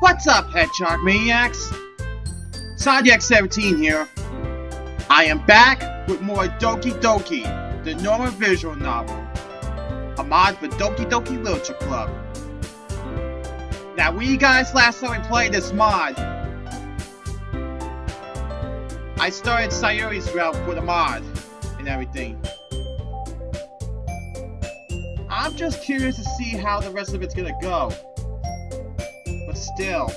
What's up, Hedgehog Maniacs? Zodiac17 here. I am back with more Doki Doki, the normal visual novel. A mod for Doki Doki Literature Club. Now, when you guys last saw me play this mod, I started Sayori's route for the mod and everything. I'm just curious to see how the rest of it's gonna go. But still,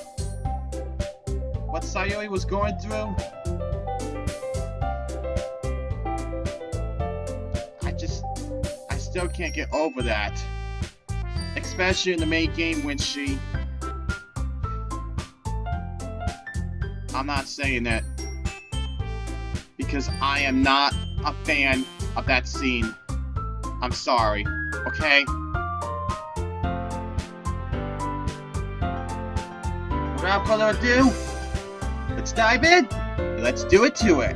what Sayori was going through, I still can't get over that. Especially in the main game when she... I'm not saying that because I am not a fan of that scene. I'm sorry, okay? Without further ado, let's dive in, and let's do it to it.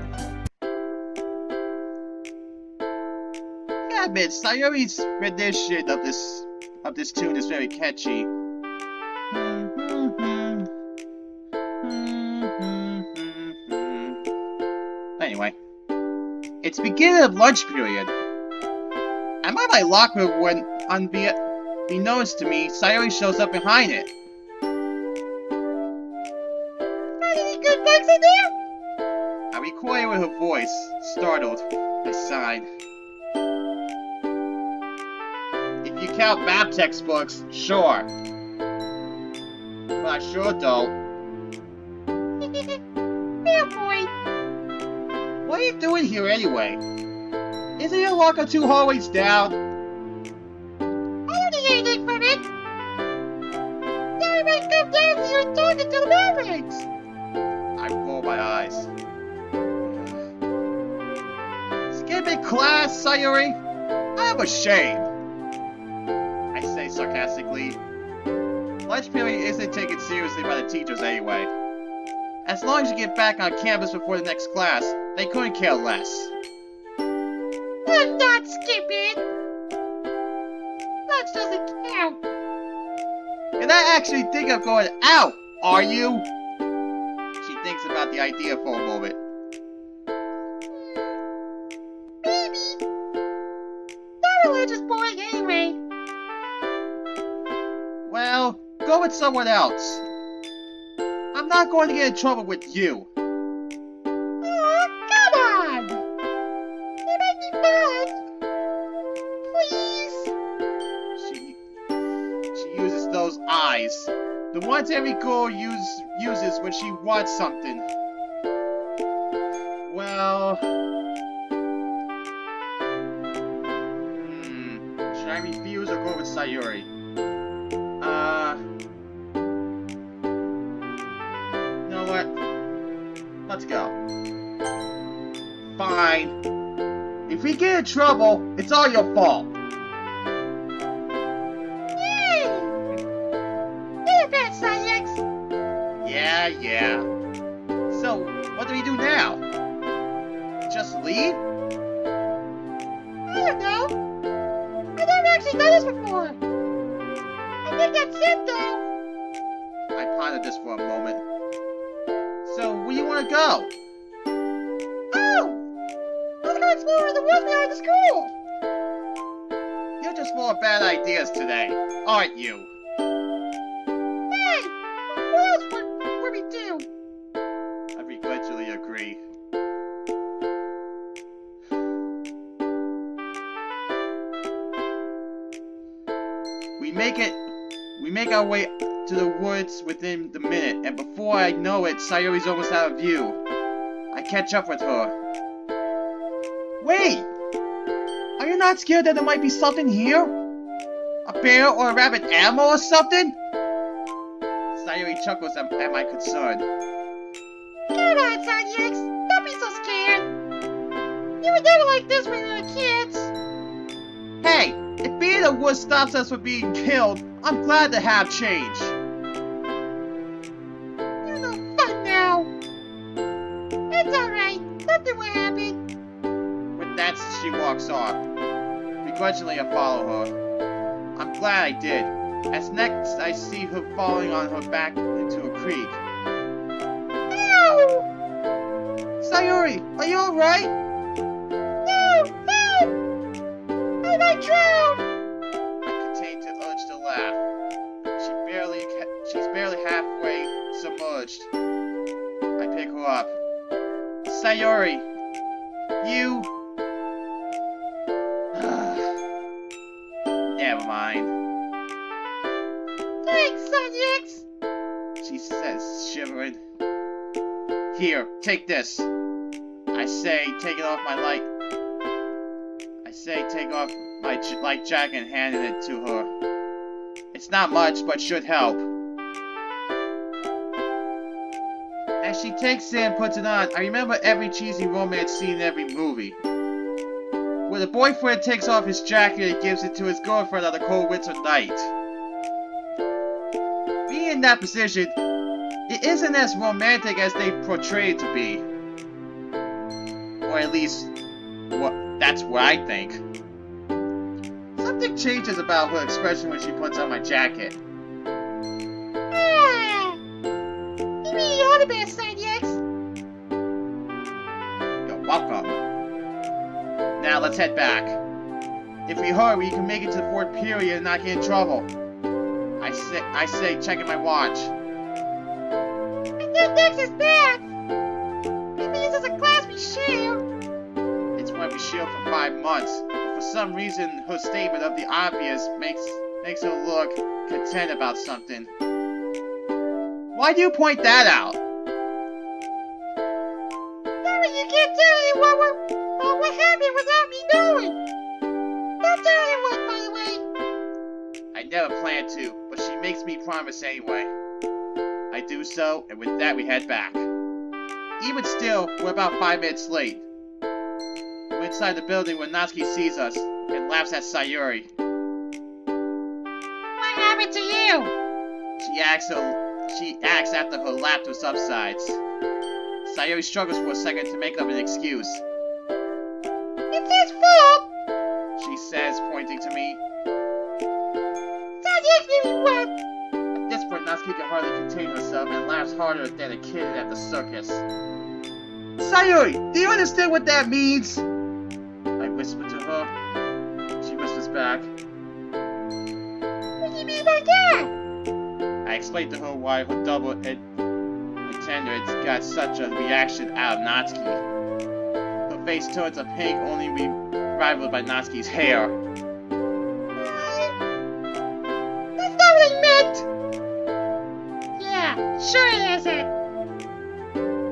Yeah, admit, Sayori's rendition of this tune is very catchy. Anyway, it's the beginning of lunch period. I'm at my locker when, unbeknownst to me, Sayori shows up behind it. Any good bugs in there? I recoiled with her voice, startled. I sighed. If you count math textbooks, sure. But I sure don't. Fair point. What are you doing here anyway? Isn't your locker 2 hallways down? I don't need anything from it. Now might come down here and talk to the Mavericks. I roll my eyes. Skip it, class, Sayori. I'm ashamed. I say sarcastically. Lunch period isn't taken seriously by the teachers anyway. As long as you get back on campus before the next class, they couldn't care less. I'm not skipping. Lunch doesn't count. You're not actually thinking of going out, are you? She thinks about the idea for a moment. Maybe. That lunch is boring anyway. Well, go with someone else. I'm not going to get in trouble with you. Oh, come on! It might be fun. Please. She uses those eyes. The ones every girl uses when she wants something. Well... Should I refuse or go with Sayori? You know what? Let's go. Fine. If we get in trouble, it's all your fault. Yay! You're the best, Alex. Yeah. So, what do we do now? Just leave? I don't know. I've never actually done this before. I think that's it, though. I pondered this for a moment. So, where do you want to go? Oh! Let's go explore the woods behind the school! You're just full of bad ideas today, aren't you? Hey! What else would we do? I begrudgingly agree. We make our way to the woods within the minute, and before I know it, Sayori's almost out of view. I catch up with her. Wait! Are you not scared that there might be something here? A bear or a rabid animal or something? Sayori chuckles at my concern. Come on, Zodiacs! Don't be so scared! You were never like this when we were kids! Hey! If being in the woods stops us from being killed, I'm glad to have change. You're no fun now. It's alright. Nothing will happen. With that, she walks off. Begrudgingly, I follow her. I'm glad I did, as next I see her falling on her back into a creek. Ow! Sayori, are you alright? No! Help! I might drown! I contained the urge to laugh. She's barely halfway submerged. I pick her up. Sayori, you... Never mind. Thanks, Sonics! She says, shivering. Here, take this. I say, taking off my light jacket and handing it to her. It's not much, but should help. As she takes it and puts it on, I remember every cheesy romance scene in every movie. Where the boyfriend takes off his jacket and gives it to his girlfriend on a cold winter night. Being in that position, it isn't as romantic as they portray it to be. Or at least, that's what I think. Something changes about her expression when she puts on my jacket. Ah! You mean you're the best, Sanyax? You're welcome. Now let's head back. If we hurry, we can make it to the fourth period and not get in trouble. I say, checking my watch. And then next is math! It means it's a class we share. It's when we share for 5 months. But for some reason, her statement of the obvious makes her look content about something. Why do you point that out? That way you can't tell anyone what happened without me knowing. Don't tell anyone, by the way. I never planned to, but she makes me promise anyway. I do so, and with that we head back. Even still, we're about 5 minutes late. We're inside the building when Natsuki sees us and laughs at Sayori. What happened to you? She asks after her laughter subsides. Sayori struggles for a second to make up an excuse. It's his fault! She says, pointing to me. Sanyax made me wet! At this point, Natsuki can hardly contain herself and laughs harder than a kid at the circus. Sayori, do you understand what that means? I whisper to her. She whispers back. What do you mean by that? I explain to her why her double attendant got such a reaction out of Natsuki. Her face turns a pink, only rivaled by Natsuki's hair. That's not what I meant! Yeah, sure it isn't.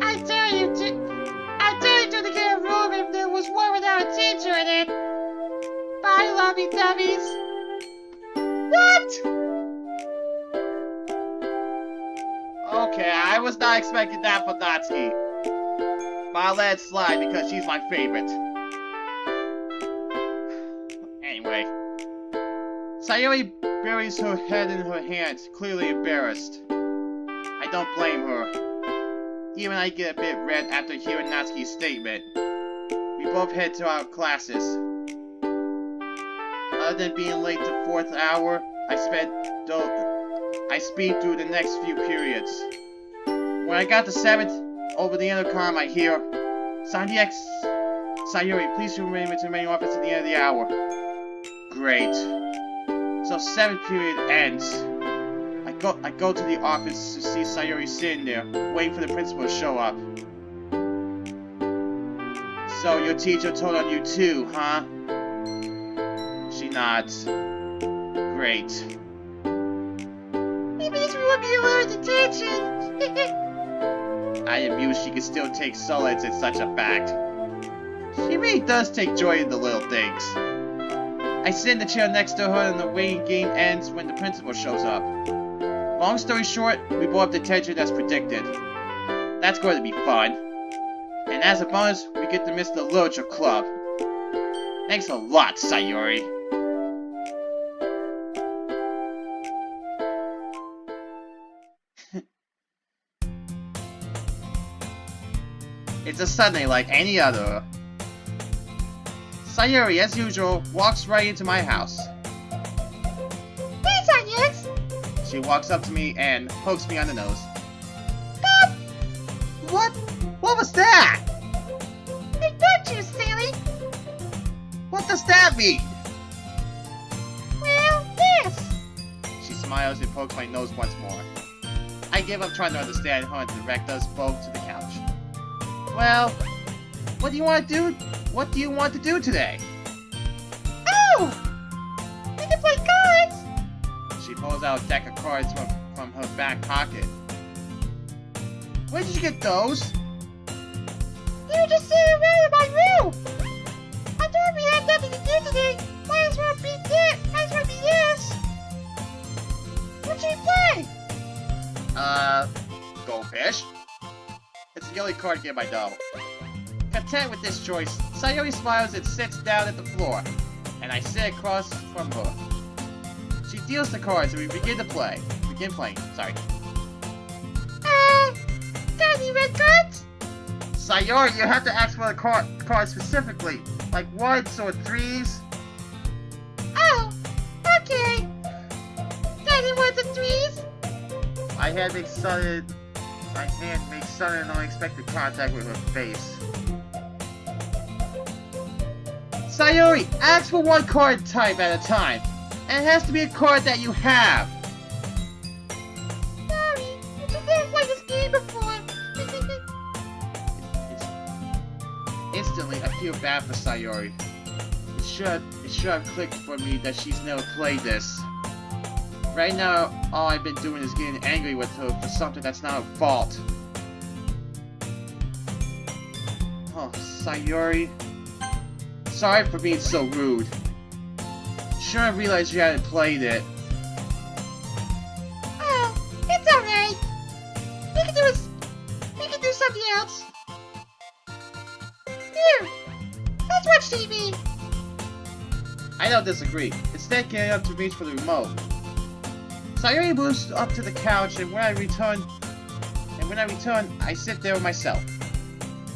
I tell you to get a room if there was one without a teacher in it. Bye, lovey-dovey's. What? Okay, I was not expecting that from Natsuki. But I'll let it slide because she's my favorite. Anyway. Sayori buries her head in her hands, clearly embarrassed. I don't blame her. Even I get a bit red after hearing Natsuki's statement. We both head to our classes. Other than being late to 4th hour, I speed through the next few periods. When I got to 7th, over the intercom I hear, Sanyax, Sayori, please remain with the main office at the end of the hour. Great. So 7th period ends. I go to the office to see Sayori sitting there, waiting for the principal to show up. So your teacher told on you too, huh? She nods. Great. It means we won't be allowed detention. I am amused she can still take solace in such a fact. She really does take joy in the little things. I sit in the chair next to her and the waiting game ends when the principal shows up. Long story short, we blow up detention as predicted. That's going to be fun. And as a bonus, we get to miss the Literature Club. Thanks a lot, Sayori. It's a Sunday like any other. Sayori, as usual, walks right into my house. Hey, Sanyax! She walks up to me and pokes me on the nose. What? What was that? I got you, silly! What does that mean? Well, this! She smiles and pokes my nose once more. I give up trying to understand her and direct us both to the couch. Well, what do you want to do? What do you want to do today? Oh! We can play cards! She pulls out a deck of cards from her back pocket. Where did you get those? You were just sitting around in my room! I thought we had nothing to do today. Might as well be this. Might as well be this. What should we play? Goldfish? It's the only card game I know. Content with this choice, Sayori smiles and sits down at the floor, and I sit across from her. She deals the cards and we begin playing, sorry. Got any red cards? Sayori, you have to ask for the card specifically, like 1s or 3s. Oh, okay. Got any 1s and 3s? My hand makes sudden and unexpected contact with her face. Sayori, ask for one card type at a time, and it has to be a card that you have. Sorry, I just never played this game before. Instantly, I feel bad for Sayori. It should have clicked for me that she's never played this. Right now, all I've been doing is getting angry with her for something that's not her fault. Oh, Sayori. Sorry for being so rude. Sure, I realized you hadn't played it. Oh, it's alright. We can do something else. Here, let's watch TV. I don't disagree. Instead, getting up to reach for the remote. Sayori moves up to the couch, and when I return, I sit there with myself.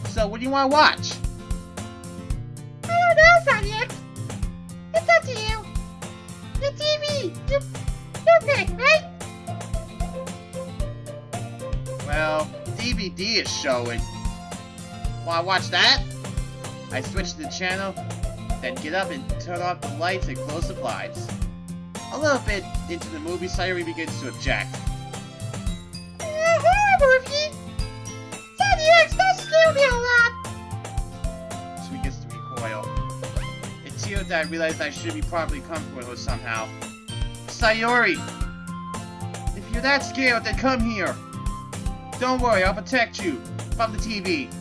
So, what do you want to watch? I don't know, Sonic. It's up to you. The TV. You pick, right? Well, DVD is showing. Want to watch that? I switch to the channel, then get up and turn off the lights and close the blinds. A little bit into the movie, Sayori begins to object. Horror movie? Sonic, that scared me a lot. She begins to recoil. It's here that I realize I should be probably comfortable with her somehow. Sayori! If you're that scared, then come here. Don't worry, I'll protect you from the TV.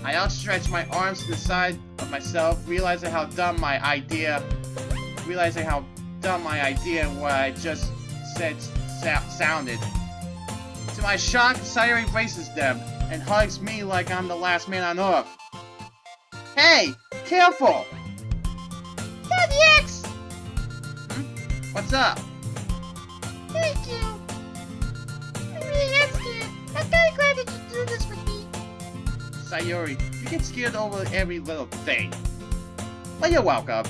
I outstretch my arms to the side of myself, realizing how dumb my idea and what I just said sounded. To my shock, Sayori embraces them and hugs me like I'm the last man on Earth. Hey! Careful! Daddy X! What's up? Thank you. I really am scared. I'm very glad that you do this with me. Sayori, you get scared over every little thing. Well, you're welcome.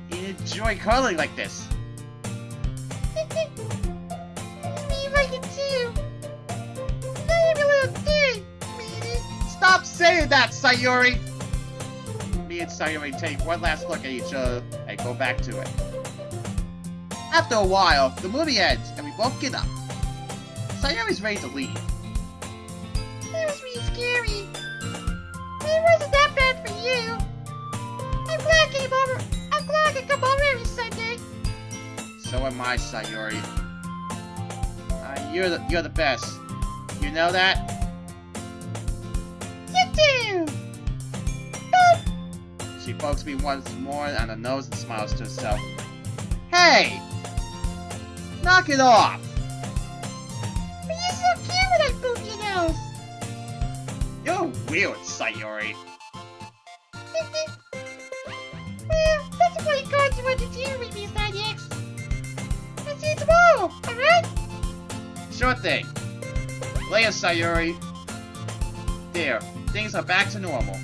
You enjoy cuddling like this. Me like it too. Not every little thing, maybe. Stop saying that, Sayori! Me and Sayori take one last look at each other and go back to it. After a while, the movie ends and we both get up. Sayori's ready to leave. It was really scary. But it wasn't that bad for you. I'm glad I can come over every Sunday. So am I, Sayori. You're the best. You know that? You do! Boop! She pokes me once more on the nose and smiles to herself. Hey! Knock it off! But you're so cute when I boop your nose. You're weird, Sayori. Well, let's play cards you want to do with me, Side X. I'll see you tomorrow, alright? Sure thing. Later, Sayori. There, things are back to normal.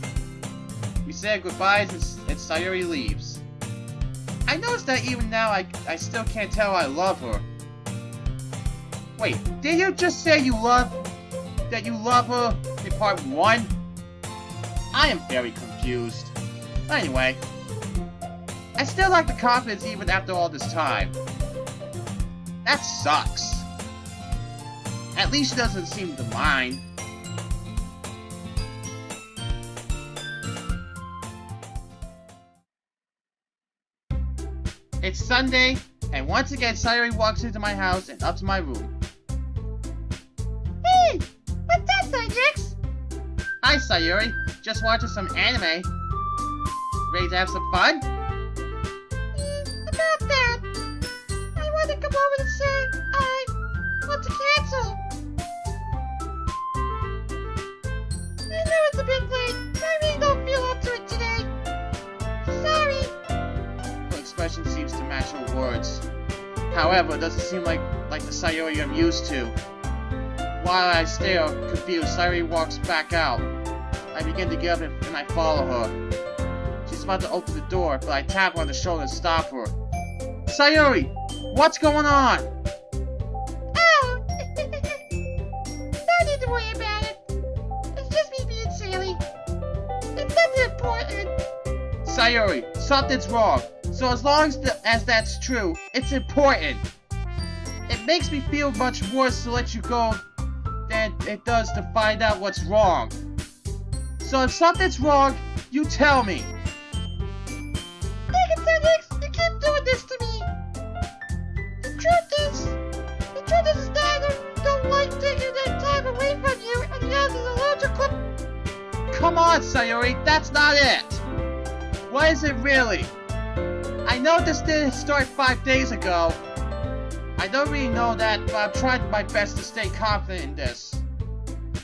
We say goodbyes and Sayori leaves. I noticed that even now I still can't tell I love her. Wait, did you just say you love... that you love her in part 1? I am very confused. Anyway, I still lack the confidence even after all this time. That sucks. At least she doesn't seem to mind. It's Sunday, and once again Sayori walks into my house and up to my room. Hey! What's that, Cynix? Hi Sayori, just watching some anime. Ready to have some fun? About that. I want to come over and say I want to cancel. I know it's a bit late, but I really don't feel up to it today. Sorry. Her expression seems to match her words. However, it doesn't seem like the Sayori I'm used to. While I stare, confused, Sayori walks back out. I begin to get up and I follow her. She's about to open the door, but I tap her on the shoulder and stop her. Sayori! What's going on? Oh! No need to worry about it. It's just me being silly. It's nothing important. Sayori, something's wrong. So as long as that's true, it's important. It makes me feel much worse to let you go than it does to find out what's wrong. So if something's wrong, you tell me. Dang it, Cynix, you keep doing this to me. The truth is that I don't like taking that time away from you, and the other is illogical. Come on, Sayori, that's not it. What is it really? I know this didn't start 5 days ago. I don't really know that, but I've tried my best to stay confident in this.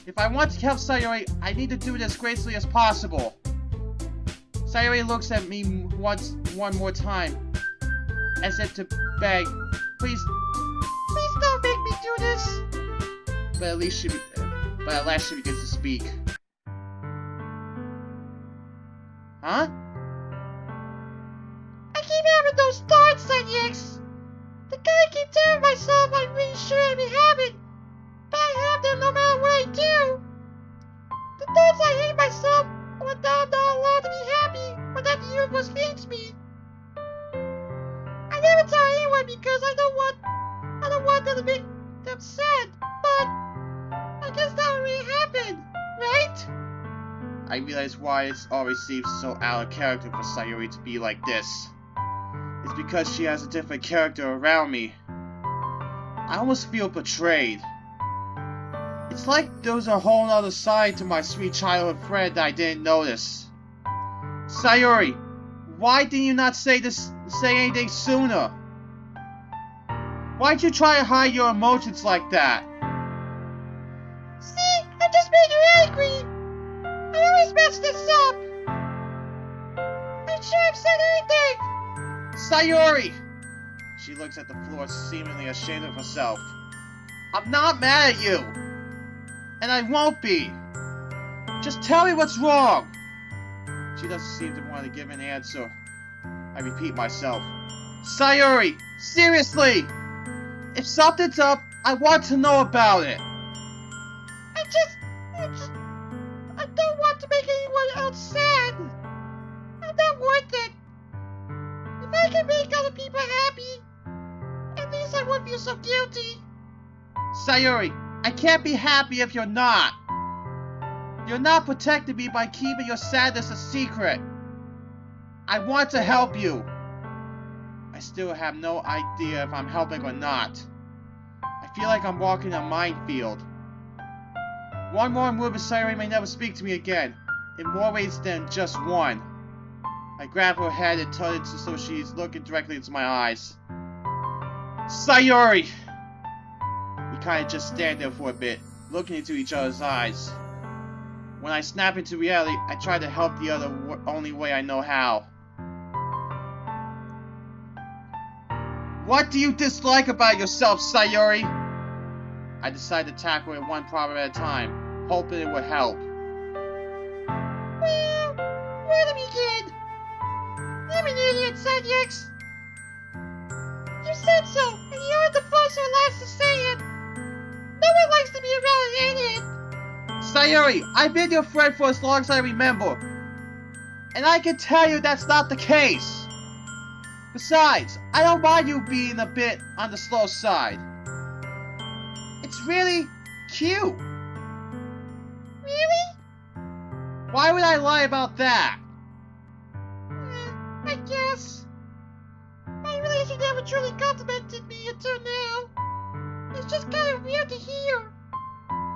If I want to help Sayori, I need to do it as gracefully as possible. Sayori looks at me one more time, as if to beg, please don't make me do this. But at last she begins to speak. Huh? I keep having those thoughts, Cynix. The guy I keep telling myself I'm really sure I be having, but I have them no matter what I do. The thoughts I hate myself, or that I'm not allowed to be happy, or that the universe hates me. I never tell anyone because I don't want them to make them sad, but I guess that would really happen, right? I realize why it always seems so out of character for Sayori to be like this. It's because she has a different character around me. I almost feel betrayed. It's like there's a whole other side to my sweet childhood friend that I didn't notice. Sayori, why didn't you not say anything sooner? Why'd you try to hide your emotions like that? See, I just made you angry. I always mess this up. I'm sure I've said anything. Sayori! She looks at the floor, seemingly ashamed of herself. I'm not mad at you! And I won't be! Just tell me what's wrong! She doesn't seem to want to give an answer. I repeat myself. Sayori! Seriously! If something's up, I want to know about it! I don't want to make anyone else sad. I'm not worth it. If I can make other people happy, at least I won't feel so guilty. Sayori, I can't be happy if you're not. You're not protecting me by keeping your sadness a secret. I want to help you. I still have no idea if I'm helping or not. I feel like I'm walking a minefield. One more move and Sayori may never speak to me again, in more ways than just one. I grab her head and turn it so she's looking directly into my eyes. Sayori! We kinda just stand there for a bit, looking into each other's eyes. When I snap into reality, I try to help the other only way I know how. What do you dislike about yourself, Sayori? I decide to tackle it one problem at a time, hoping it would help. Well, where to begin? I'm an idiot, Cynix. You said so, and you aren't the first or last to say it. No one likes to be around an idiot. Sayori, I've been your friend for as long as I remember. And I can tell you that's not the case. Besides, I don't mind you being a bit on the slow side. It's really cute. Really? Why would I lie about that? I guess. I realize you never truly complimented me until now. It's just kind of weird to hear.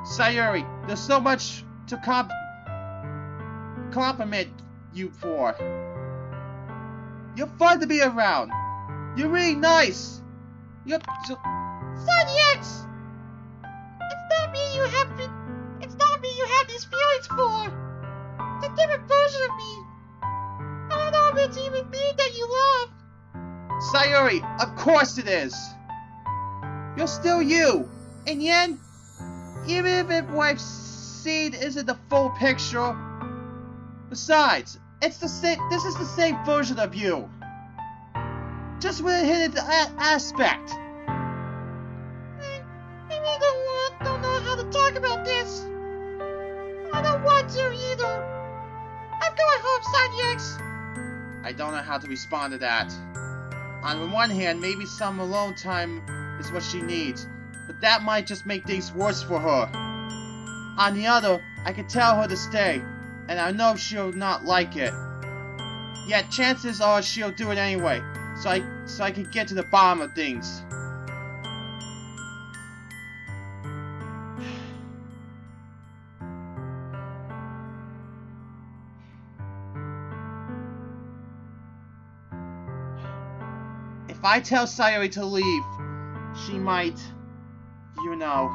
Sayori, there's so much to compliment you for. You're fun to be around. You're really nice. You're Son X! It's not me you have these feelings for. It's a different version of me. I don't know if it's even me that you love. Sayori, of course it is. You're still you. And yet, even if what I've seen isn't the full picture. Besides, it's the same. This is the same version of you. Just with a hidden aspect. I really don't know how to talk about this. I don't want to either. I'm going home, Son X. I don't know how to respond to that. On the one hand, maybe some alone time is what she needs, but that might just make things worse for her. On the other, I can tell her to stay, and I know she'll not like it. Yet chances are she'll do it anyway, so I can get to the bottom of things. If I tell Sayori to leave, she might, you know.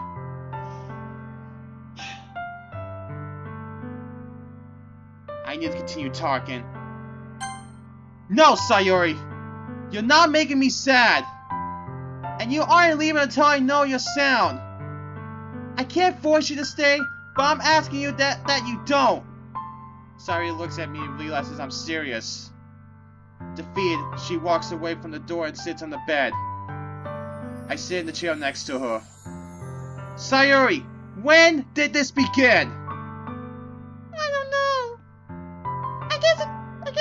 I need to continue talking. No, Sayori! You're not making me sad! And you aren't leaving until I know you're sound. I can't force you to stay, but I'm asking you that you don't. Sayori looks at me and realizes I'm serious. Defeated, she walks away from the door and sits on the bed. I sit in the chair next to her. Sayori, when did this begin? I don't know. I guess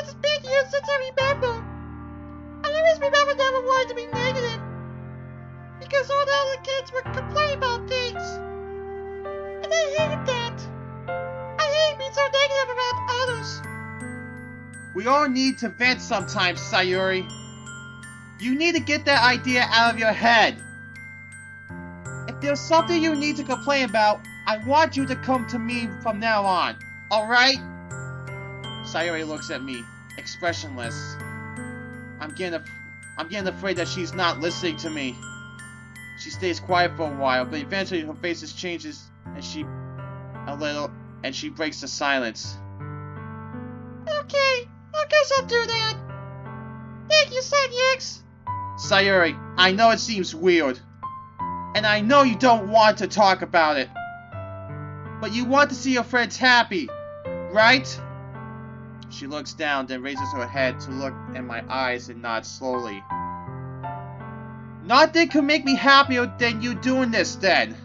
it's been years since I remember. I always remember never wanting to be negative. Because all the other kids would complain about things. And I hate that. I hate being so negative about others. We all need to vent sometimes, Sayori. You need to get that idea out of your head. If there's something you need to complain about, I want you to come to me from now on. Alright? Sayori looks at me, expressionless. I'm getting afraid that she's not listening to me. She stays quiet for a while, but eventually her face changes and she breaks the silence. Okay, I guess I'll do that. Thank you, Son X. Sayori, I know it seems weird. And I know you don't want to talk about it. But you want to see your friends happy, right? She looks down, then raises her head to look in my eyes and nods slowly. Nothing could make me happier than you doing this, then.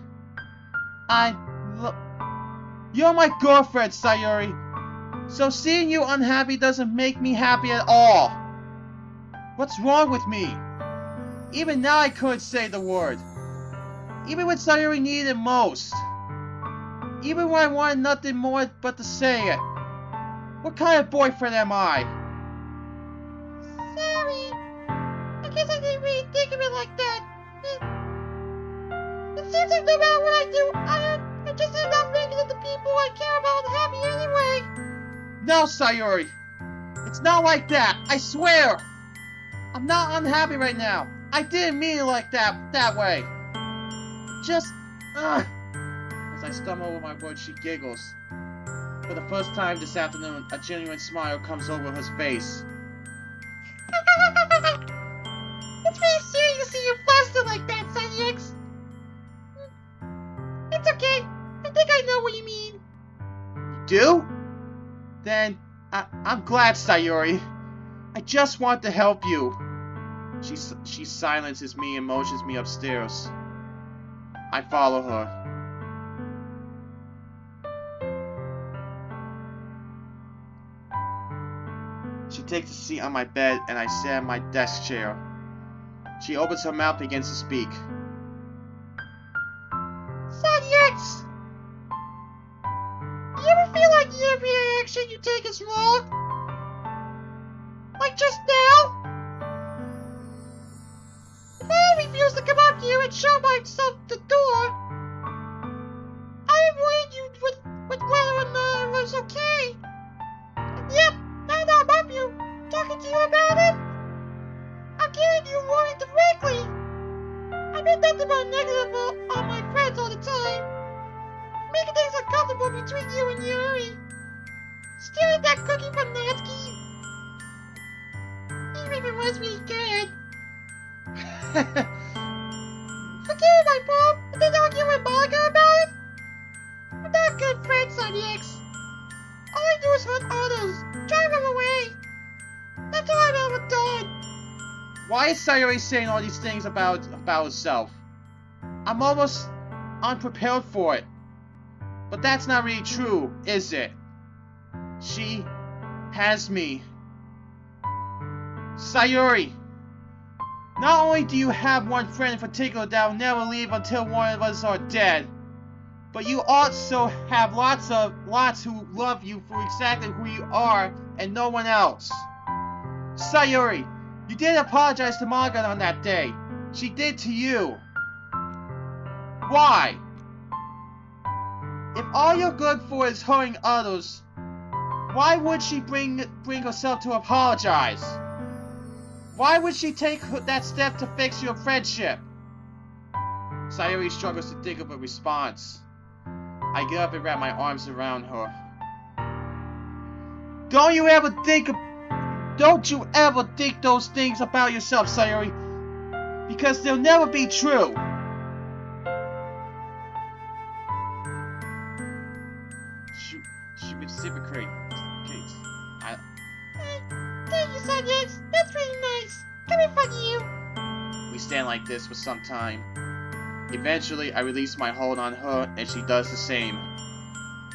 You're my girlfriend, Sayori. So seeing you unhappy doesn't make me happy at all. What's wrong with me? Even now I couldn't say the word. Even when Sayori needed it most. Even when I wanted nothing more but to say it. What kind of boyfriend am I? Sorry. I guess I didn't really think of it like that. It seems like no matter what I do, I just end up making it the people I care about happy anyway. No, Sayori. It's not like that. I swear. I'm not unhappy right now. I didn't mean it like that way. Just, As I stumble over my words, she giggles. For the first time this afternoon, a genuine smile comes over her face. It's really serious to see you flustered like that, Son X. It's okay. I think I know what you mean. You do? Then, I'm glad, Sayori. I just want to help you. She silences me and motions me upstairs. I follow her. takes a seat on my bed and I sit in my desk chair. She opens her mouth and begins to speak. Son X! You ever feel like every action you take is wrong? Like just now? If I refuse to come up to you and show myself the door, I avoid you with whether or not it was okay. And yep, now that I'm up you, talking to you about it, I'm getting you worried directly. I mean nothing but negative on my friends all the time, making things uncomfortable between you and Yuri. Stealing that cookie from Natsuki, even if it was really good. Forget my mom and then argue with Monica about it. We're not good friends, Sonny X. All I do is hurt others, drive them away. That's all I've ever done. Why is Sayori saying all these things about herself? I'm almost unprepared for it. But that's not really true, is it? She has me. Sayori, not only do you have one friend in particular that will never leave until one of us are dead, but you also have lots who love you for exactly who you are and no one else. Sayori, you didn't apologize to Monica on that day. She did to you. Why? If all you're good for is hurting others, why would she bring herself to apologize? Why would she take that step to fix your friendship? Sayori struggles to think of a response. I get up and wrap my arms around her. Don't you ever think those things about yourself, Sayori, because they'll never be true. She reciprocates. Thank you, Son X. That's really nice. Coming from you. We stand like this for some time. Eventually, I release my hold on her, and she does the same.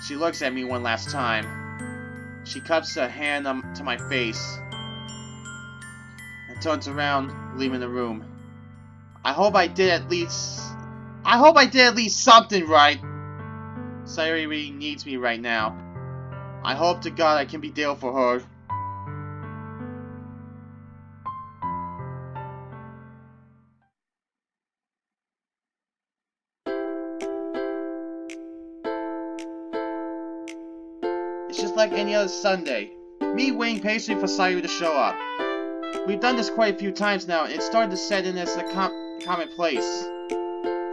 She looks at me one last time. She cups her hand to my face and turns around, leaving the room. I hope I did at least something right. Sayori really needs me right now. I hope to God I can be there for her. It's just like any other Sunday. Me waiting patiently for Sayori to show up. We've done this quite a few times now, and it's starting to set in as a commonplace.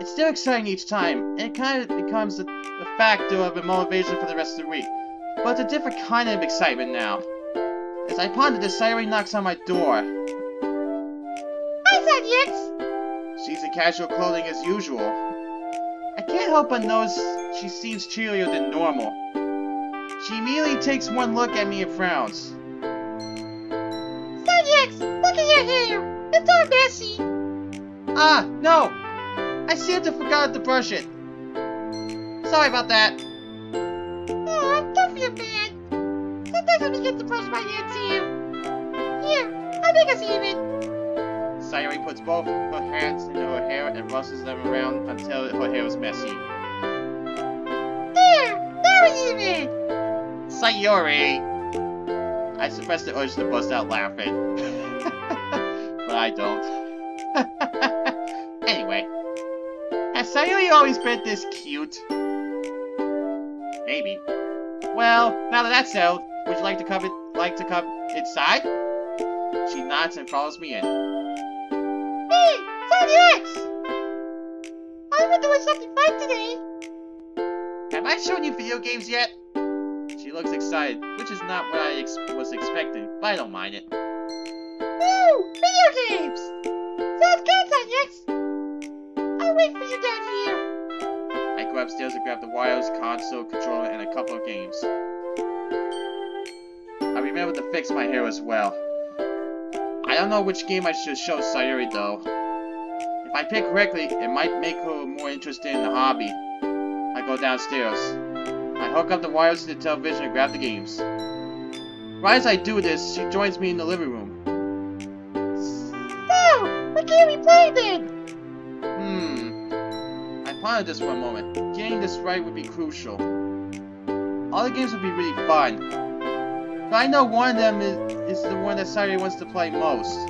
It's still exciting each time, and it kind of becomes a factor of a motivation for the rest of the week. But it's a different kind of excitement now. As I ponder this, Sayori knocks on my door. Hi, Son X. She's in casual clothing as usual. I can't help but notice she seems cheerier than normal. She immediately takes one look at me and frowns. Son X, look at your hair. It's all messy. Ah, no! I seem to forgot to brush it. Sorry about that. Oh, don't feel bad. Sometimes I forget to brush my hair too. Here, I'll make us even. Sayori puts both her hands into her hair and rustles them around until her hair is messy. There, now we're even. Sayori! I suppress the urge to bust out laughing. But I don't. Anyway. Has Sayori always been this cute? Maybe. Well, now that that's settled, would you like to come inside? She nods and follows me in. Hey, Sonny X! I've been doing something fun today. Have I shown you video games yet? She looks excited, which is not what I was expecting, but I don't mind it. Woo! Video games! Sounds good, Sonny X. I'll wait for you down here. I go upstairs and grab the wireless console, controller, and a couple of games. I remember to fix my hair as well. I don't know which game I should show Sayori though. If I pick correctly, it might make her more interested in the hobby. I go downstairs. I hook up the wires to the television and grab the games. Right as I do this, she joins me in the living room. So, what can we play then? I pondered this for a moment. Getting this right would be crucial. All the games would be really fun. But I know one of them is the one that Sayori wants to play most.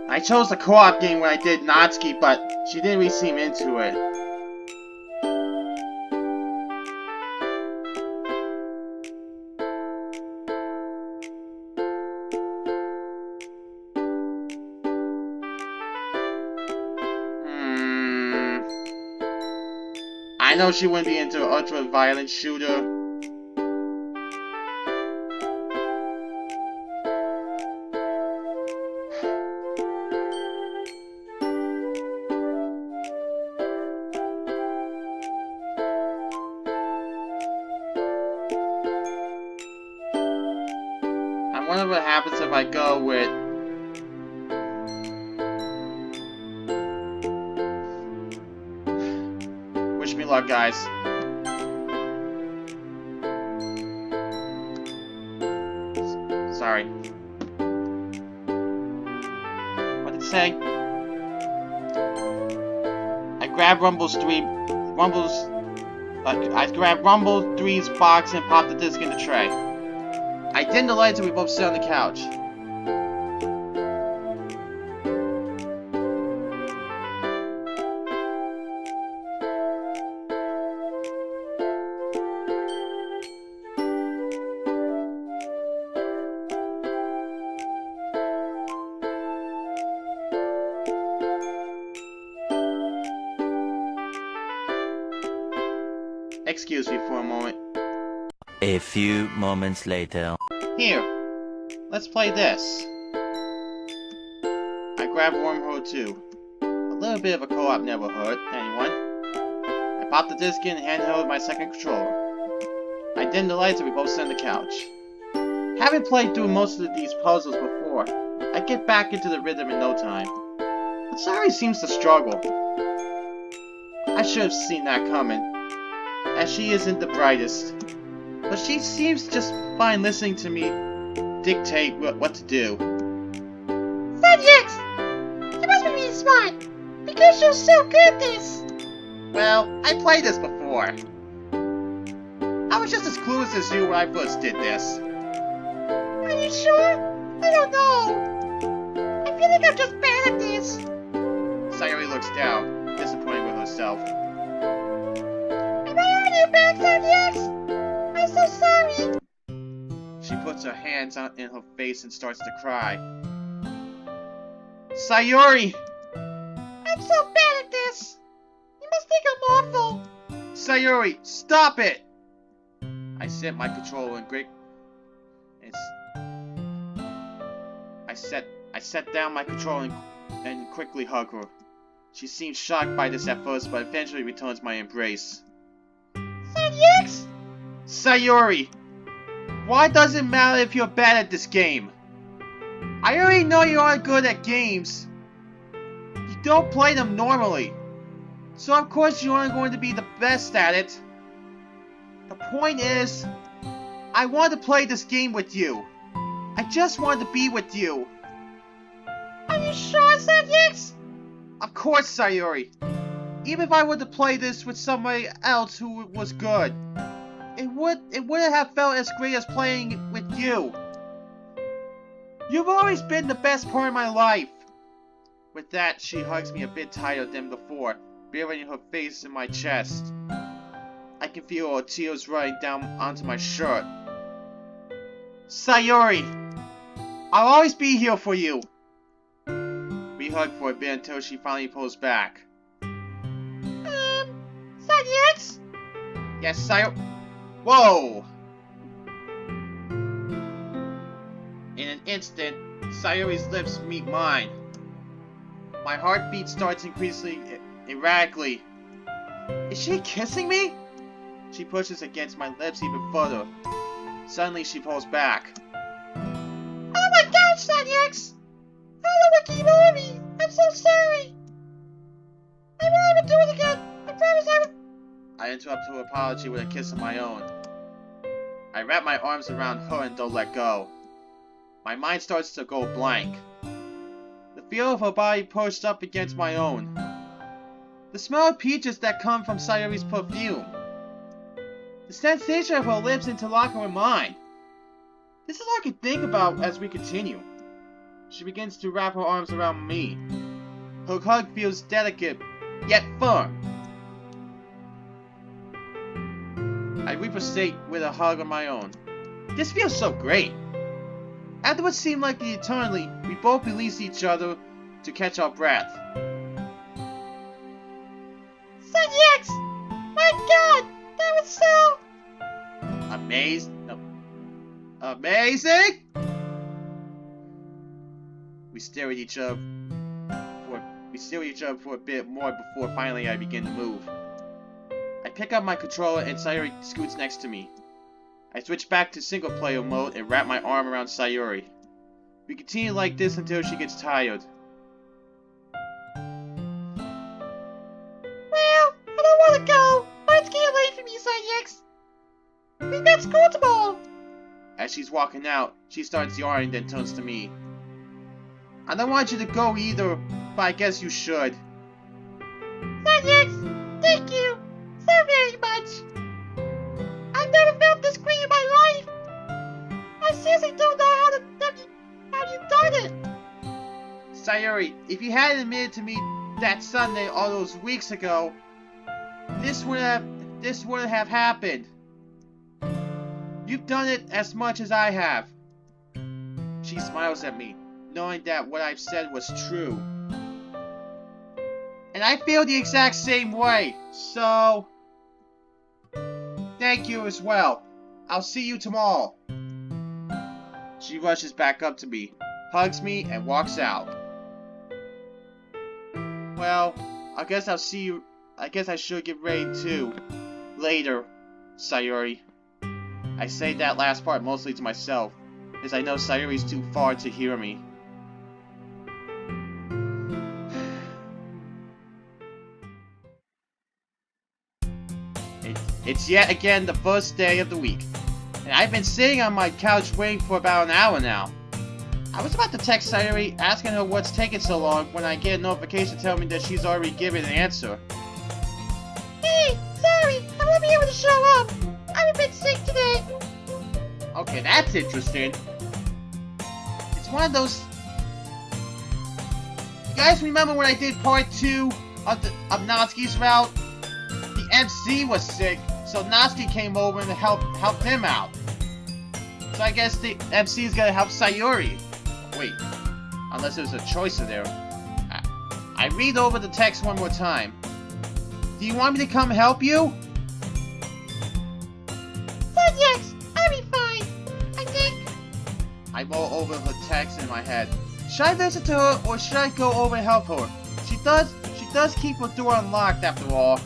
I chose the co-op game when I did Natsuki, but she didn't really seem into it. I know she wouldn't be into an ultra-violent shooter. I wonder what happens if I go with... Wish me luck, guys. Sorry. What did it say? I grabbed I grabbed Rumble 3's box and popped the disc in the tray. I dimmed the lights and we both sit on the couch. Excuse me for a moment. A few moments later. Here, let's play this. I grabbed Wormhole 2. A little bit of a co-op never hurt anyone. I popped the disc in and handheld my second controller. I dimmed the lights and we both sat on the couch. Having played through most of these puzzles before, I get back into the rhythm in no time. But Sayori seems to struggle. I should have seen that coming, as she isn't the brightest. But she seems just fine listening to me dictate what to do. Sadix! You must be really smart, because you're so good at this! Well, I played this before. I was just as clueless as you when I first did this. Are you sure? I don't know. I feel like I'm just bad at this. Sayori looks down, disappointed with herself. Am I on your back, Sadix? I'm so sorry. She puts her hands in her face and starts to cry. Sayori! I'm so bad at this. You must think I'm awful. Sayori, stop it! I set my controller and I set down my controller and quickly hug her. She seems shocked by this at first, but eventually returns my embrace. Sadix! Sayori! Why does it matter if you're bad at this game? I already know you aren't good at games. You don't play them normally. So of course you aren't going to be the best at it. The point is, I want to play this game with you. I just want to be with you. Are you sure, Sadix? Of course, Sayori. Even if I were to play this with somebody else who was good, it wouldn't have felt as great as playing it with you. You've always been the best part of my life. With that, she hugs me a bit tighter than before, burying her face in my chest. I can feel her tears running down onto my shirt. Sayori, I'll always be here for you. We hug for a bit until she finally pulls back. Sadix? Yes, Sayori. Whoa! In an instant, Sayori's lips meet mine. My heartbeat starts increasing erratically. Is she kissing me? She pushes against my lips even further. Suddenly she pulls back. Oh my gosh, Sanyex! Hello, Akimori! I'm so sorry! I won't ever do it again! I promise I will. I interrupt her apology with a kiss of my own. I wrap my arms around her and don't let go. My mind starts to go blank. The feel of her body pushed up against my own. The smell of peaches that come from Sayori's perfume. The sensation of her lips interlocking with mine. This is all I can think about as we continue. She begins to wrap her arms around me. Her hug feels delicate, yet firm. I reciprocate with a hug of my own. This feels so great. After what seemed like an eternity, we both release each other to catch our breath. Sanyex! My god! That was so... Amazing? We stare at each other for a bit more before finally I begin to move. I pick up my controller and Sayori scoots next to me. I switch back to single player mode and wrap my arm around Sayori. We continue like this until she gets tired. Well, I don't want to go, but it's getting late for me, Sanyex. We've got school tomorrow. As she's walking out, she starts yawning then turns to me. I don't want you to go either, but I guess you should. Sanyex, thank you so very much. I've never felt this great in my life. I seriously don't know how you've done it. Sayori, if you hadn't admitted to me that Sunday all those weeks ago, this wouldn't have happened. You've done it as much as I have. She smiles at me, knowing that what I've said was true. And I feel the exact same way, so... Thank you as well. I'll see you tomorrow. She rushes back up to me, hugs me, and walks out. Well, I guess I should get ready too. Later, Sayori. I say that last part mostly to myself, as I know Sayori's too far to hear me. It's yet again the first day of the week, and I've been sitting on my couch waiting for about an hour now. I was about to text Sayori asking her what's taking so long when I get a notification telling me that she's already given an answer. Hey, sorry, I won't be able to show up. I'm a bit sick today. Okay, that's interesting. It's one of those... You guys remember when I did part 2 of Natsuki's route? The MC was sick, so Natsuki came over and helped him out. So I guess the MC is gonna help Sayori. Wait, unless there's a choice in there. I read over the text one more time. Do you want me to come help you? Sanyex, I'll be fine, I think. I mull over her text in my head. Should I listen to her or should I go over and help her? She does keep her door unlocked after all.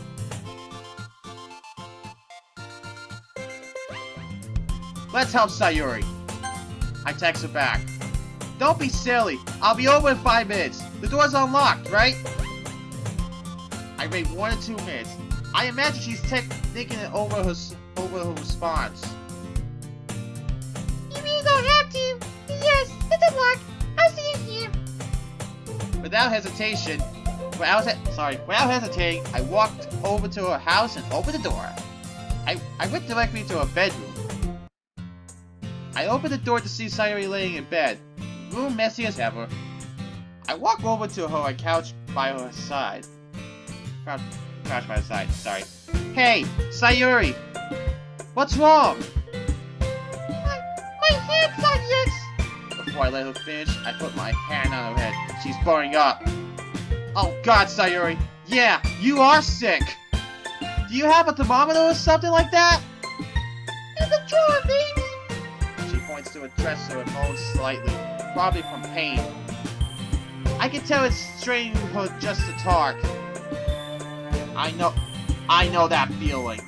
Let's help Sayori. I text her back. Don't be silly. I'll be over in 5 minutes. The door's unlocked, right? I wait 1 or 2 minutes. I imagine she's thinking it over her response. You really don't have to. Yes, it's unlocked. I'll see you here. Without hesitating, I walked over to her house and opened the door. I went directly to her bedroom. I opened the door to see Sayori laying in bed, room messy as ever. I walk over to her couch by her side. Couch by her side, sorry. Hey, Sayori! What's wrong? My head, Sanyex! Before I let her finish, I put my hand on her head. She's burning up. Oh god, Sayori! Yeah, you are sick! Do you have a thermometer or something like that? In the drawer, baby! She points to a dresser and moans slightly, probably from pain. I can tell it's straining her just to talk. I I know that feeling.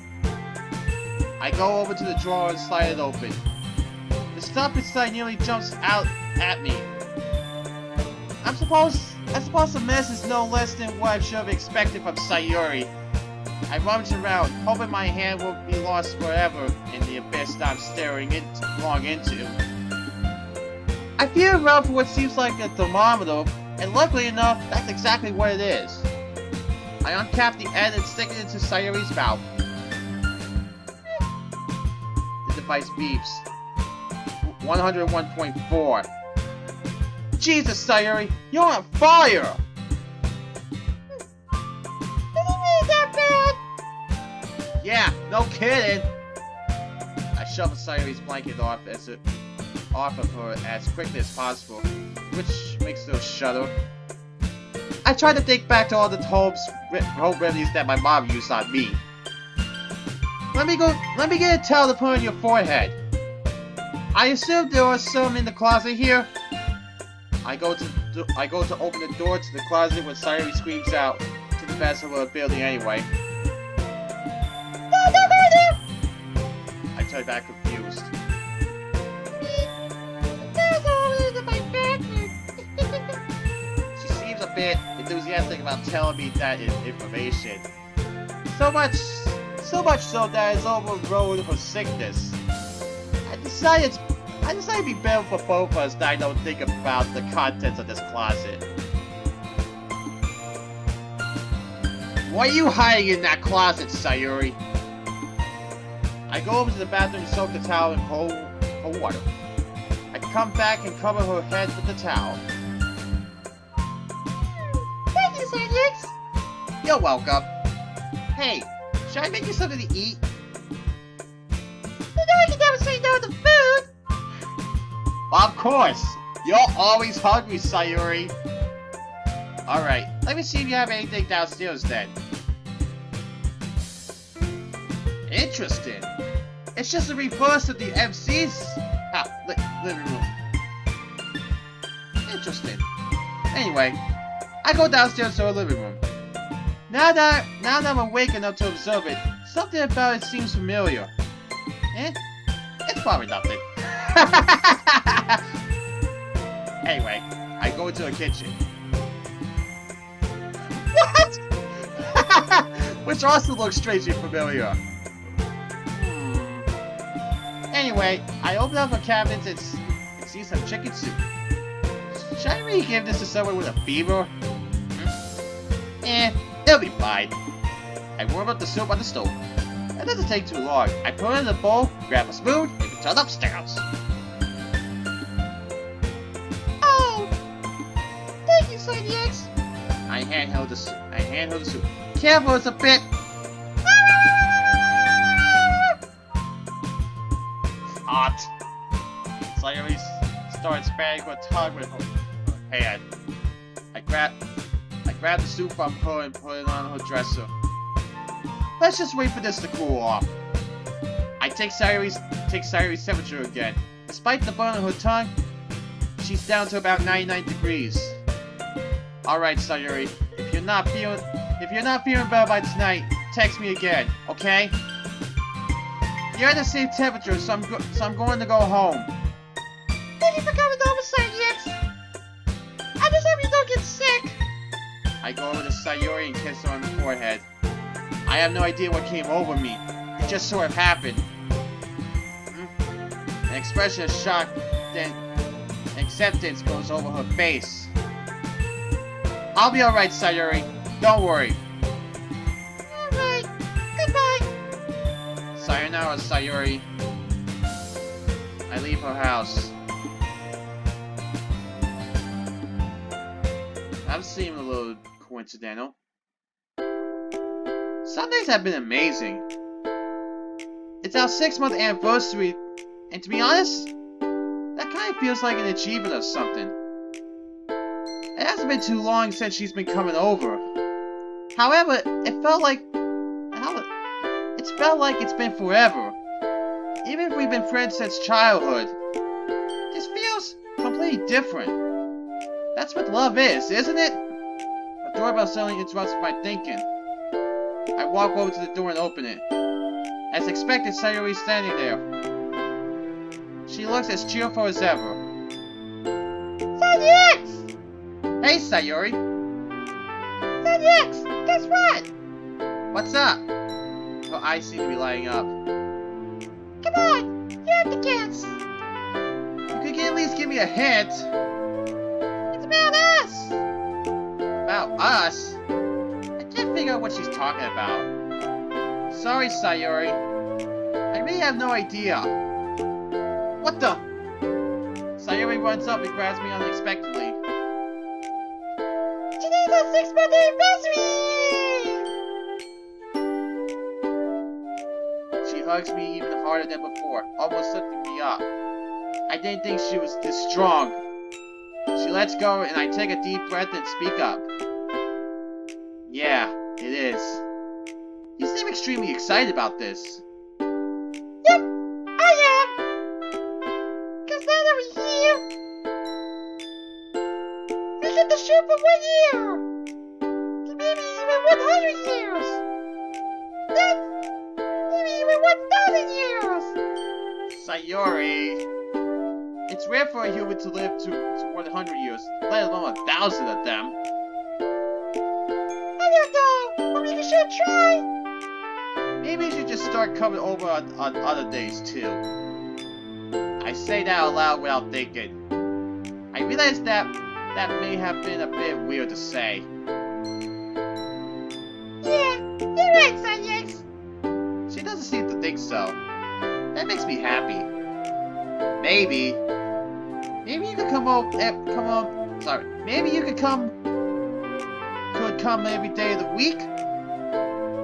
I go over to the drawer and slide it open. The stuff inside nearly jumps out at me. I suppose the mess is no less than what I should have expected from Sayori. I rummage around, hoping my hand won't be lost forever in the abyss that I'm staring into. I feel around for what seems like a thermometer, and luckily enough, that's exactly what it is. I uncap the end and stick it into Sayori's mouth. The device beeps. 101.4. Jesus, Sayori, you're on fire! Did he mean that bad? Yeah, no kidding! I shove Sayori's blanket off of her as quickly as possible, which makes her shudder. I try to think back to all the home remedies that my mom used on me. Let me get a towel to put on your forehead. I assume there are some in the closet here. I go to open the door to the closet when Sayori screams out, to the best of her ability anyway. No, don't go there! I turn back confused. There's always in my bathroom. She seems a bit enthusiastic about telling me that information. So much so that it's overrode her sickness. I decided it'd be better for both of us that I don't think about the contents of this closet. What are you hiding in that closet, Sayori? I go over to the bathroom to soak the towel in cold water. I come back and cover her head with the towel. Thank you, Sonics. You're welcome. Hey, should I make you something to eat? You know you never say no to food. Of course! You're always hungry, Sayori! Alright, let me see if you have anything downstairs then. Interesting. It's just a reverse of the MC's living room. Interesting. Anyway, I go downstairs to her living room. Now that I'm awake enough to observe it, something about it seems familiar. It's probably nothing. Anyway, I go into the kitchen. What? Which also looks strangely familiar. Anyway, I open up her cabinets and see some chicken soup. Should I really give this to someone with a fever? It'll be fine. I warm up the soup on the stove. It doesn't take too long. I put it in the bowl, grab a spoon, and return upstairs. Oh, thank you, Sonics. I handheld the soup. Careful, it's a bit. Hot. Sayori starts batting her tongue with her hand. I grab the soup from her and put it on her dresser. Let's just wait for this to cool off. I take Sayori's temperature again. Despite the burn on her tongue, she's down to about 99 degrees. Alright, Sayori, if you're not feeling better by tonight, text me again, okay? You're at the same temperature, so I'm going to go home. Thank you for coming over, Sonics. I just hope you don't get sick. I go over to Sayori and kiss her on the forehead. I have no idea what came over me. It just sort of happened. An expression of shock, then acceptance goes over her face. I'll be alright, Sayori. Don't worry. Alright, goodbye. Sayonara, Sayori. I leave her house. That seemed a little coincidental. Sundays have been amazing. It's our 6-month anniversary, and to be honest, that kind of feels like an achievement or something. It hasn't been too long since she's been coming over. However, it felt like it's been forever. Even if we've been friends since childhood, this feels completely different. That's what love is, isn't it? A doorbell suddenly interrupts my thinking. I walk over to the door and open it. As expected, Sayori's standing there. She looks as cheerful as ever. Sandy X! Hey, Sayori! Sandy X, guess what? What's up? Her eyes seem to be lighting up. Come on, you have to guess. You could at least give me a hint. It's about us. About us? I can't figure out what she's talking about. Sorry, Sayori. I really have no idea. What the? Sayori runs up and grabs me unexpectedly. Today's our 6th birthday anniversary! She hugs me even harder than before, almost lifting me up. I didn't think she was this strong. She lets go and I take a deep breath and speak up. Yeah, it is. You seem extremely excited about this. Yep, I am. Cause now that we're here, we get to shoot for 1 year. And maybe even 100 years. Then, maybe even 1,000 years. Sayori. It's rare for a human to live to 100 years, let alone 1,000 of them. I don't know, but we can sure try. Maybe you should just start coming over on other days too. I say that out loud without thinking. I realize that may have been a bit weird to say. Yeah, you're right, Sanyex. She doesn't seem to think so. That makes me happy. Maybe you could come over. Maybe you could come every day of the week.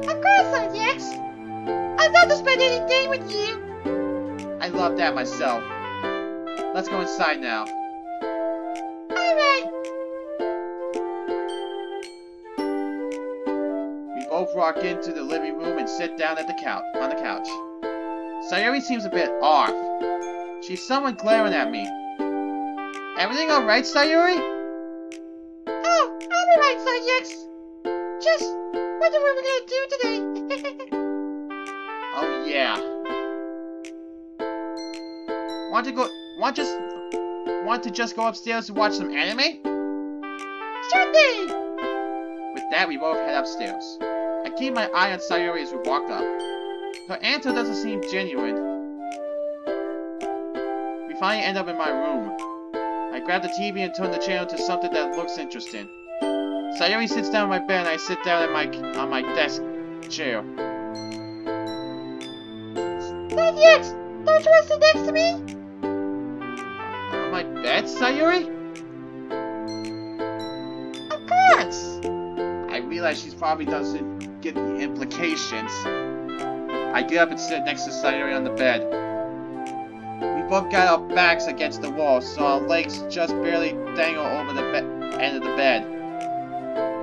Of course, Sanyex. I'd love to spend any day with you. I love that myself. Let's go inside now. Alright. We both walk into the living room and sit down on the couch. Sayori seems a bit off. She's somewhat glaring at me. Everything alright, Sayori? Oh, I'm alright, Sanyex. Just wonder what we're gonna do today. Oh yeah. Want to just go upstairs and watch some anime? Sure thing. With that, we both head upstairs. I keep my eye on Sayori as we walk up. Her answer doesn't seem genuine. We finally end up in my room. I grab the TV and turn the channel to something that looks interesting. Sayori sits down on my bed and I sit down on my desk chair. Sanyex, don't you want to sit next to me? On my bed, Sayori? Of course. I realize she probably doesn't get the implications. I get up and sit next to Sayori on the bed. We both got our backs against the wall, so our legs just barely dangle over the end of the bed.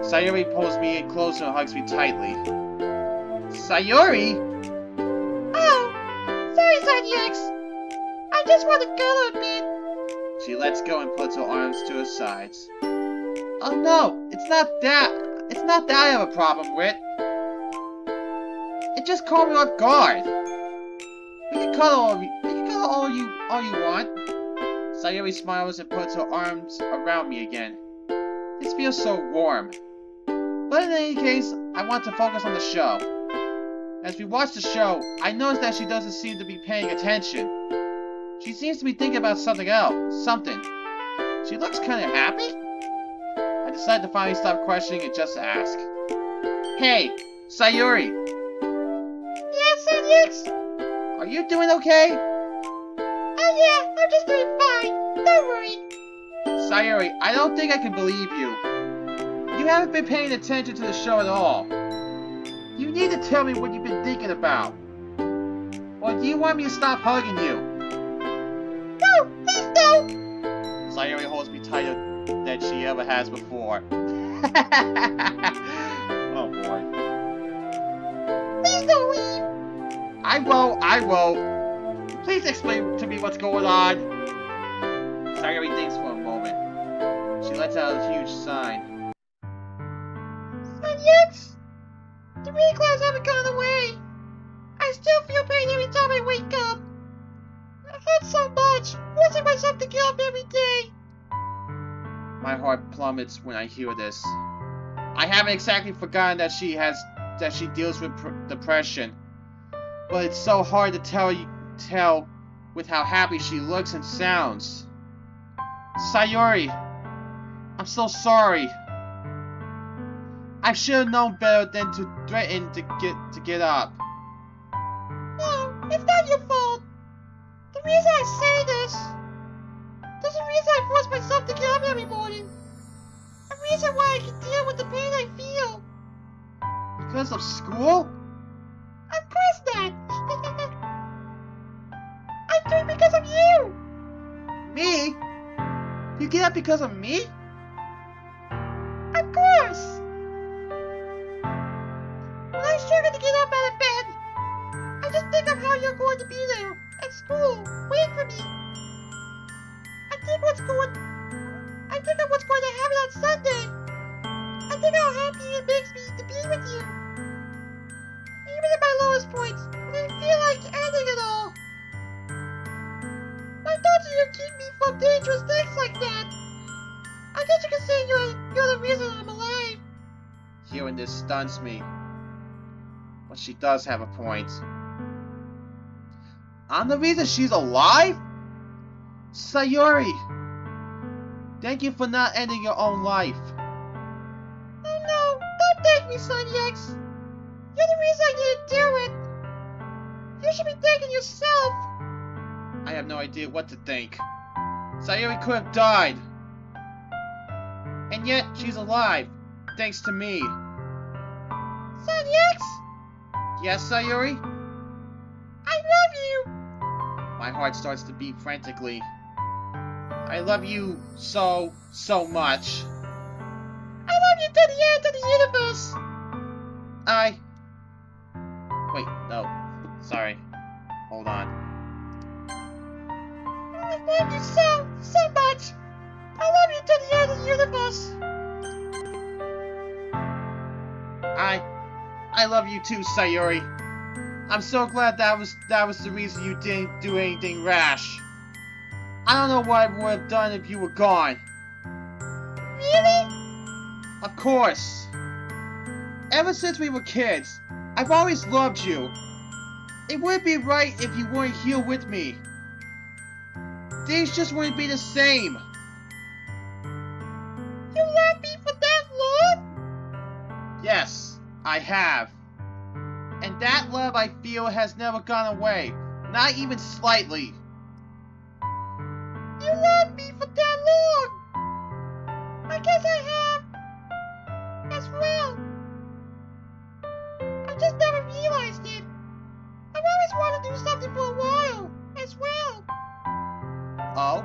Sayori pulls me in closer and hugs me tightly. Sayori? Oh, sorry, Sanyex. I just want to cuddle a bit. She lets go and puts her arms to her sides. Oh no, it's not that I have a problem with. It just caught me off guard. We can cuddle all you want. Sayori smiles and puts her arms around me again. This feels so warm. But in any case, I want to focus on the show. As we watch the show, I notice that she doesn't seem to be paying attention. She seems to be thinking about something else. She looks kind of happy. I decide to finally stop questioning and just ask. Hey, Sayori. Yes, Sanyex? Are you doing okay? Oh yeah, I'm just doing fine. Don't worry. Sayori, I don't think I can believe you. You haven't been paying attention to the show at all. You need to tell me what you've been thinking about. Or do you want me to stop hugging you? No, please don't. Sayori holds me tighter than she ever has before. Oh boy. Please don't leave. I won't. Please explain to me what's going on. Sayori thinks for a moment. She lets out a huge sigh. Sanyex? The rain clouds haven't gone away. I still feel pain every time I wake up. It hurts so much, forcing myself to get up every day. My heart plummets when I hear this. I haven't exactly forgotten that she deals with depression, but it's so hard to tell with how happy she looks and sounds. Sayori, I'm so sorry. I should have known better than to threaten to get up. No, it's not your fault. The reason I say this, there's a reason I force myself to get up every morning. A reason why I can deal with the pain I feel. Because of school? Of course not. I do it because of you. Me? You get up because of me? Of course. When I struggle to get up out of bed, I just think of how you're going to be there at school, waiting for me. I think of what's going to happen on Sunday. I think how happy it makes me to be with you. Even at my lowest points, when I feel like ending it all. My thoughts of you keep me from dangerous things like that. I guess you could say you're the reason I'm alive. Hearing this stuns me. But she does have a point. I'm the reason she's alive? Sayori! Thank you for not ending your own life. Oh no, don't thank me, Son X. You're the reason I didn't do it. You should be thanking yourself. I have no idea what to think. Sayori could have died. And yet, she's alive. Thanks to me. Son X? Yes, Sayori? I love you. My heart starts to beat frantically. I love you so much. I love you to the end of the universe. Wait, no. Sorry. Hold on. I love you so much. I love you to the end of the universe. I love you too, Sayori. I'm so glad that was the reason you didn't do anything rash. I don't know what I would have done if you were gone. Really? Of course. Ever since we were kids, I've always loved you. It wouldn't be right if you weren't here with me. Things just wouldn't be the same. You loved me for that long? Yes, I have. And that love I feel has never gone away, not even slightly. You loved me for that long. I guess I have as well. I just never realized it. I've always wanted to do something for a while as well. Oh?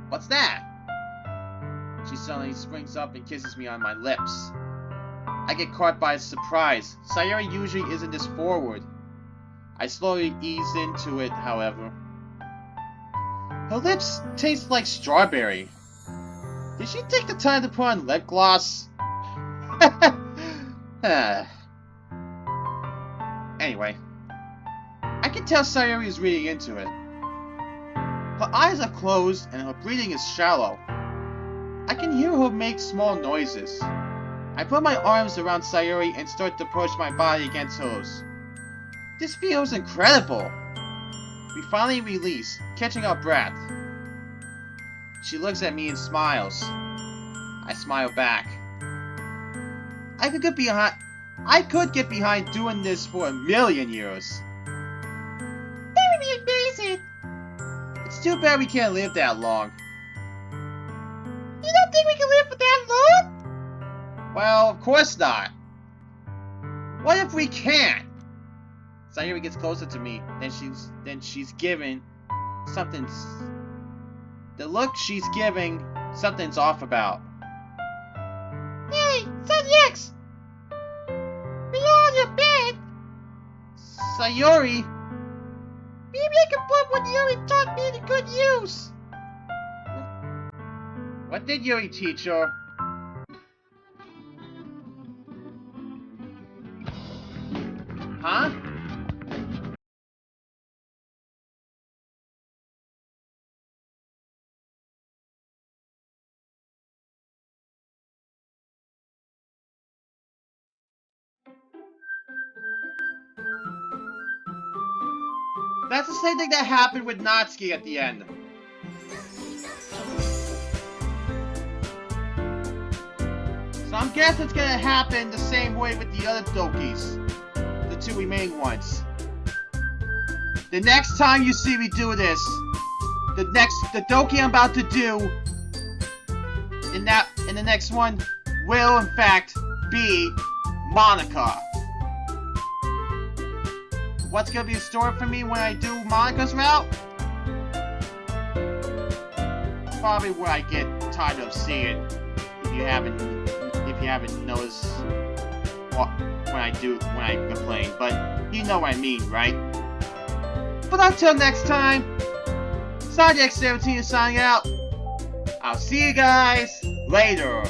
What's that? She suddenly springs up and kisses me on my lips. I get caught by surprise. Sayori usually isn't this forward. I slowly ease into it, however. Her lips taste like strawberry. Did she take the time to put on lip gloss? Anyway, I can tell Sayori is reading into it. Her eyes are closed and her breathing is shallow. I can hear her make small noises. I put my arms around Sayori and start to push my body against hers. This feels incredible. We finally release, catching our breath. She looks at me and smiles. I smile back. I could get behind doing this for 1,000,000 years. That would be amazing. It's too bad we can't live that long. You don't think we can live for that long? Well, of course not. What if we can't? Sayori gets closer to me, then she's giving something's. The look she's giving, something's off about. Hey, Son X! Be on your bed! Sayori! Maybe I can put what Yuri taught me to good use! What did Yuri teach her? Huh? That's the same thing that happened with Natsuki at the end. So I'm guessing it's gonna happen the same way with the other Dokis. The two remaining ones. The next time you see me do this, the Doki I'm about to do in the next one will in fact be Monica. What's gonna be in store for me when I do Monica's route? Probably where I get tired of seeing. If you haven't noticed when I complain, but you know what I mean, right? But until next time, Sonic 17 is signing out. I'll see you guys later.